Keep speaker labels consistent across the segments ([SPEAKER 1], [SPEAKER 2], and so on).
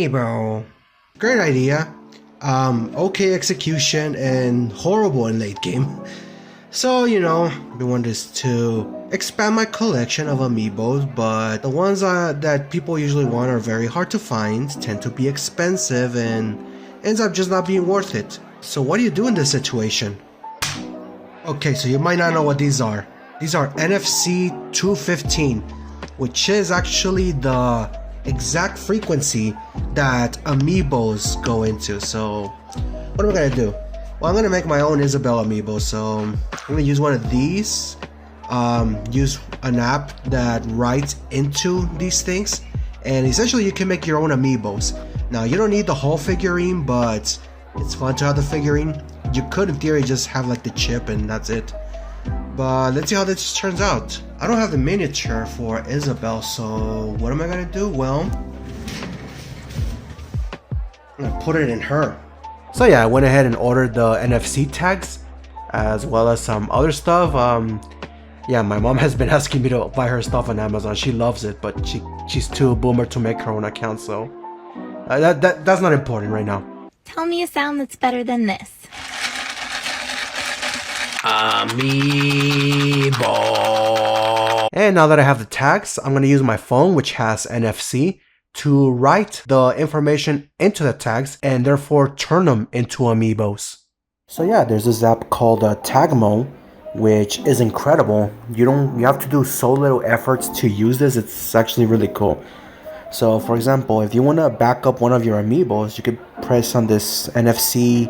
[SPEAKER 1] Amiibo. Great idea. Okay execution and horrible in late game. So, you know, we want this to expand my collection of Amiibos, but the ones that people usually want are very hard to find, tend to be expensive, and ends up just not being worth it. So what do you do in this situation? Okay, so you might not know what these are. These are NFC 215, which is actually the exact frequency that Amiibos go into. So what am I gonna do? Well, I'm gonna make my own Isabelle Amiibo, so I'm gonna use one of these, use an app that writes into these things, and essentially you can make your own Amiibos. Now, you don't need the whole figurine, but it's fun to have the figurine. You could, in theory, just have like the chip and that's it. But let's see how this turns out. I don't have the miniature for Isabelle, so what am I gonna do? Well, I'm gonna put it in her. So yeah, I went ahead and ordered the NFC tags, as well as some other stuff. Yeah, my mom has been asking me to buy her stuff on Amazon. She loves it, but she's too boomer to make her own account, so that's not important right now.
[SPEAKER 2] Tell me a sound that's better than this.
[SPEAKER 1] Amiibo. And now that I have the tags, I'm gonna use my phone, which has NFC, to write the information into the tags and therefore turn them into Amiibos. So yeah, there's this app called Tagmo, which is incredible. You have to do so little efforts to use this. It's actually really cool. So for example, if you want to back up one of your Amiibos, you could press on this NFC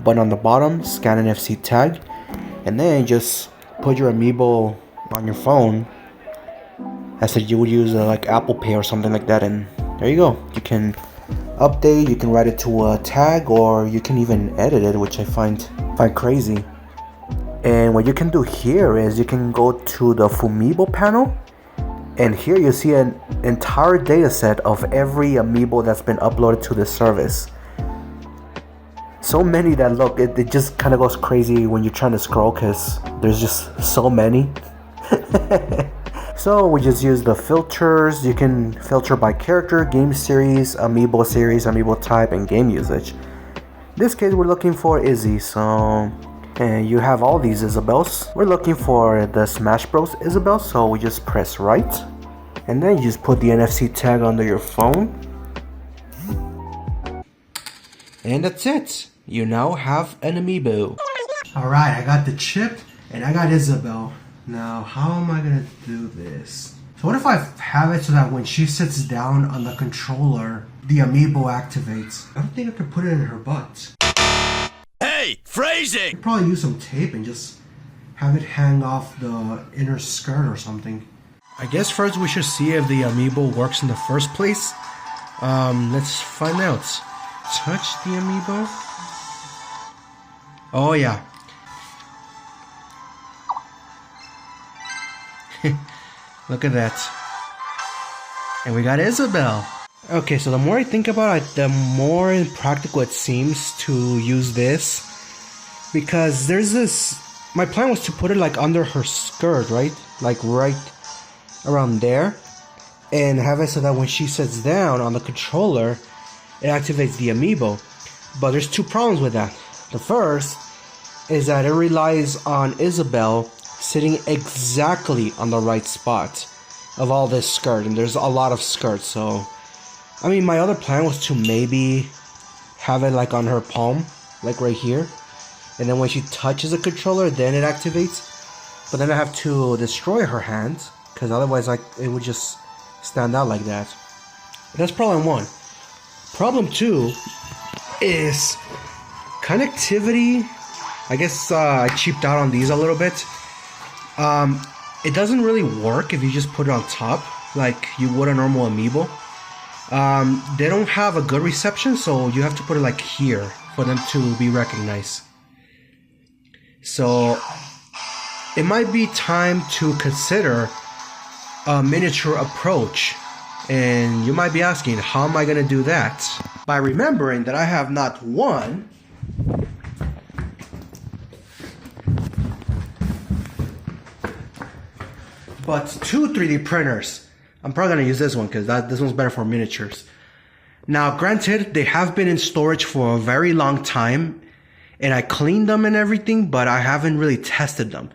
[SPEAKER 1] button on the bottom, scan NFC tag, and then just put your Amiibo on your phone as if you would use like Apple Pay or something like that, and there you go. You can update, you can write it to a tag, or you can even edit it, which I find crazy. And what you can do here is you can go to the Fumiibo panel, and here you see an entire data set of every Amiibo that's been uploaded to this service. So many that look, it just kind of goes crazy when you're trying to scroll because there's just so many. So we just use the filters. You can filter by character, game series, Amiibo type, and game usage. In this case, we're looking for Izzy, so... And you have all these Isabelles. We're looking for the Smash Bros. Isabelle, so we just press right. And then you just put the NFC tag under your phone. And that's it. You now have an Amiibo. Alright, I got the chip and I got Isabelle. Now, how am I gonna do this? So what if I have it so that when she sits down on the controller, the Amiibo activates? I don't think I can put it in her butt.
[SPEAKER 3] Hey, phrasing!
[SPEAKER 1] I could probably use some tape and just have it hang off the inner skirt or something. I guess first we should see if the Amiibo works in the first place. Let's find out. Touch the Amiibo. Oh yeah. Look at that. And we got Isabelle. Okay, so the more I think about it, the more impractical it seems to use this. Because there's this... My plan was to put it like under her skirt, right? Like right around there. And have it so that when she sits down on the controller, it activates the Amiibo. But there's two problems with that. The first is that it relies on Isabelle sitting exactly on the right spot of all this skirt, and there's a lot of skirts. So I mean, my other plan was to maybe have it like on her palm, like right here, and then when she touches the controller, then it activates. But then I have to destroy her hand, because otherwise like it would just stand out like that. That's problem one. Problem two is connectivity. I guess I cheaped out on these a little bit. It doesn't really work if you just put it on top like you would a normal Amiibo. They don't have a good reception, so you have to put it like here for them to be recognized. So it might be time to consider a miniature approach. And you might be asking, how am I going to do that? By remembering that I have not one, but two 3D printers. I'm probably going to use this one because this one's better for miniatures. Now, granted, they have been in storage for a very long time, and I cleaned them and everything, but I haven't really tested them.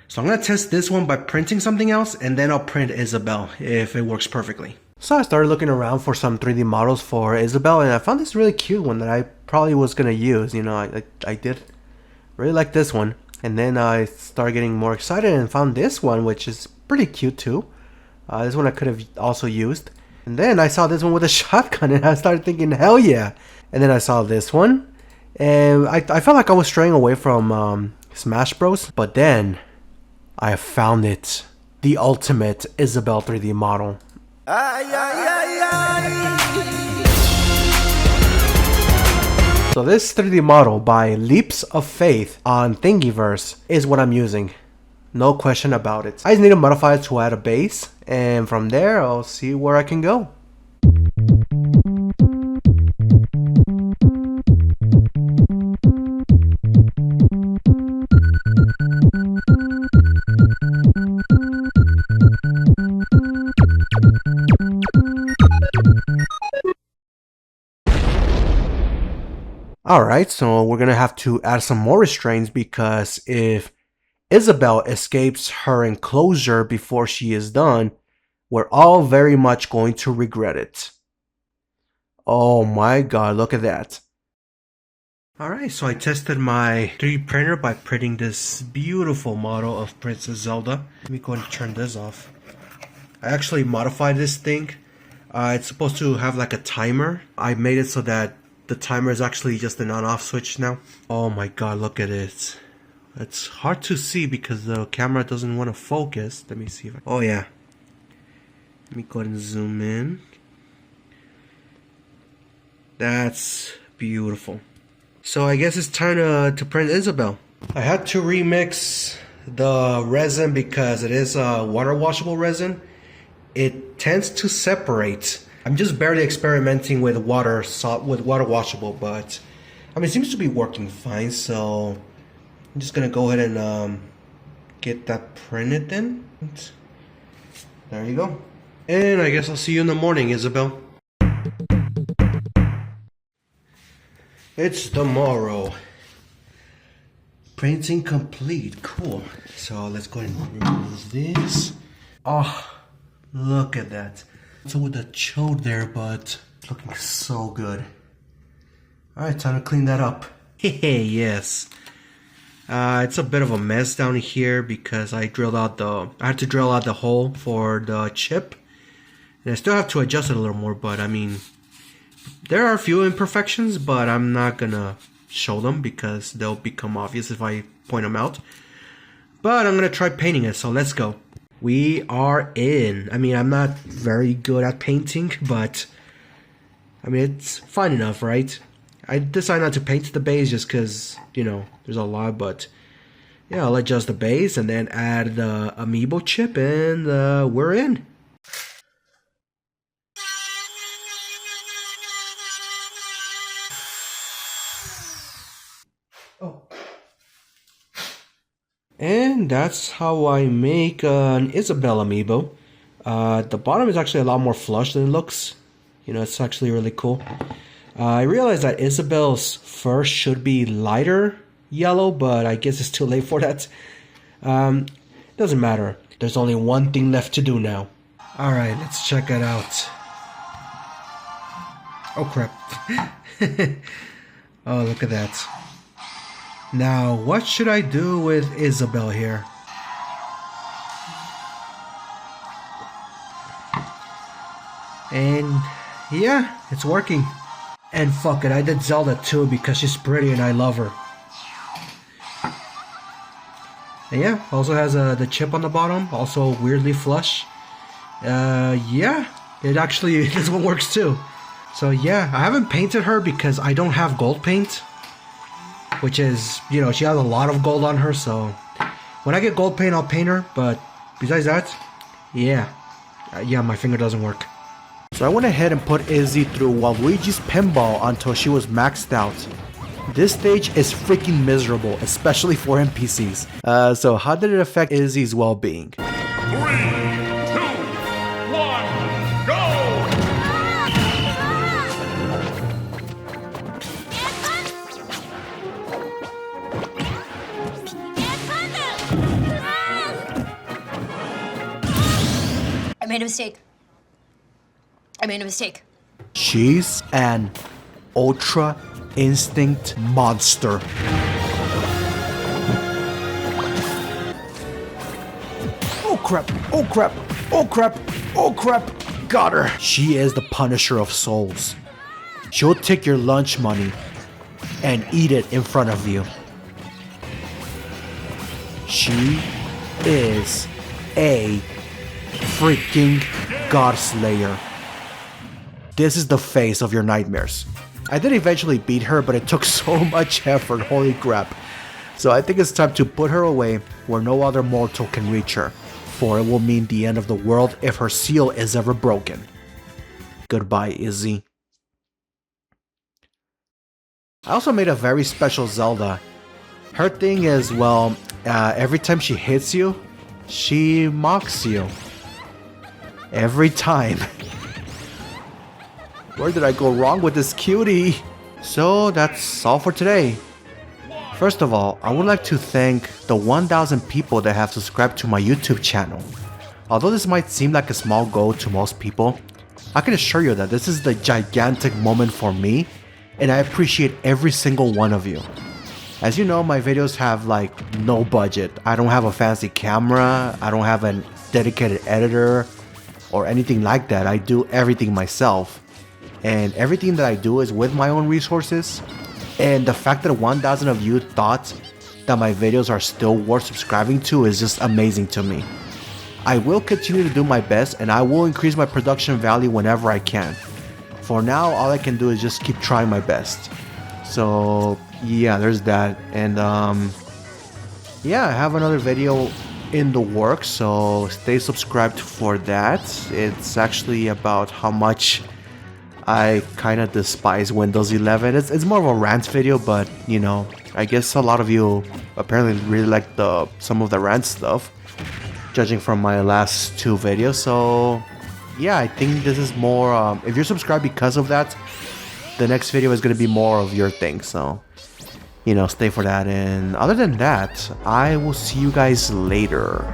[SPEAKER 1] So I'm going to test this one by printing something else, and then I'll print Isabelle if it works perfectly. So I started looking around for some 3D models for Isabelle, and I found this really cute one that I probably was going to use. You know, I did really like this one. And then I started getting more excited and found this one, which is pretty cute too. This one I could have also used. And then I saw this one with a shotgun, and I started thinking, hell yeah. And then I saw this one, and I felt like I was straying away from Smash Bros. But then I found it. The ultimate Isabelle 3D model. So this 3D model by LeapsofFaith on Thingiverse is what I'm using. No question about it. I just need to modify it to add a base, and from there I'll see where I can go. Alright, so we're gonna have to add some more restraints, because if Isabelle escapes her enclosure before she is done, we're all very much going to regret it. Oh my god, look at that. Alright, so I tested my 3D printer by printing this beautiful model of Princess Zelda. Let me go ahead and turn this off. I actually modified this thing. It's supposed to have like a timer. I made it so that the timer is actually just an on-off switch now. Oh my god, look at it. It's hard to see because the camera doesn't want to focus. Let me see if I... Oh yeah. Let me go ahead and zoom in. That's beautiful. So I guess it's time to print Isabelle. I had to remix the resin because it is a water washable resin. It tends to separate. I'm just barely experimenting with water washable, but I mean, it seems to be working fine. So I'm just gonna go ahead and get that printed then. There you go. And I guess I'll see you in the morning, Isabelle. It's tomorrow. Printing complete. Cool. So let's go ahead and remove this. Oh, look at that. So with the chode there, but it's looking so good. Alright, time to clean that up. Hey, yes. It's a bit of a mess down here because I had to drill out the hole for the chip. And I still have to adjust it a little more, but I mean, there are a few imperfections, but I'm not gonna show them because they'll become obvious if I point them out. But I'm gonna try painting it, so let's go. We are in. I mean, I'm not very good at painting, but I mean, it's fine enough, right? I decided not to paint the base just because, you know, there's a lot, but yeah, I'll adjust the base and then add the Amiibo chip, and we're in. Oh. And that's how I make an Isabelle Amiibo. The bottom is actually a lot more flush than it looks. You know, it's actually really cool. I realized that Isabelle's fur should be lighter yellow, but I guess it's too late for that. Doesn't matter. There's only one thing left to do now. Alright, let's check it out. Oh crap. Oh, look at that. Now, what should I do with Isabelle here? And yeah, it's working. And fuck it, I did Zelda too because she's pretty and I love her. And yeah, also has the chip on the bottom, also weirdly flush. Yeah, it actually, this one works too. So yeah, I haven't painted her because I don't have gold paint. Which is, you know, she has a lot of gold on her, so when I get gold paint, I'll paint her. But besides that, yeah, my finger doesn't work. So I went ahead and put Izzy through Waluigi's pinball until she was maxed out. This stage is freaking miserable, especially for NPCs. So how did it affect Izzy's well-being?
[SPEAKER 3] 3, 2, 1, go!
[SPEAKER 4] made a mistake. I made a mistake.
[SPEAKER 1] She's an Ultra Instinct monster. Oh crap, oh crap, oh crap, oh crap. Got her. She is the Punisher of souls. She'll take your lunch money and eat it in front of you. She is a freaking God Slayer. This is the face of your nightmares. I did eventually beat her, but it took so much effort, holy crap. So I think it's time to put her away where no other mortal can reach her, for it will mean the end of the world if her seal is ever broken. Goodbye, Izzy. I also made a very special Zelda. Her thing is, well, every time she hits you, she mocks you. Every time. Where did I go wrong with this cutie? So that's all for today. First of all, I would like to thank the 1,000 people that have subscribed to my YouTube channel. Although this might seem like a small goal to most people, I can assure you that this is the gigantic moment for me, and I appreciate every single one of you. As you know, my videos have like no budget. I don't have a fancy camera, I don't have a dedicated editor or anything like that. I do everything myself. And everything that I do is with my own resources. And the fact that 1,000 of you thought that my videos are still worth subscribing to is just amazing to me. I will continue to do my best, and I will increase my production value whenever I can. For now, all I can do is just keep trying my best. So yeah, there's that. And yeah, I have another video in the works, so stay subscribed for that. It's actually about how much I kind of despise Windows 11. It's more of a rant video, but you know, I guess a lot of you apparently really like some of the rant stuff, judging from my last two videos. So yeah, I think this is more, if you're subscribed because of that, the next video is going to be more of your thing. So, you know, stay for that. And other than that, I will see you guys later.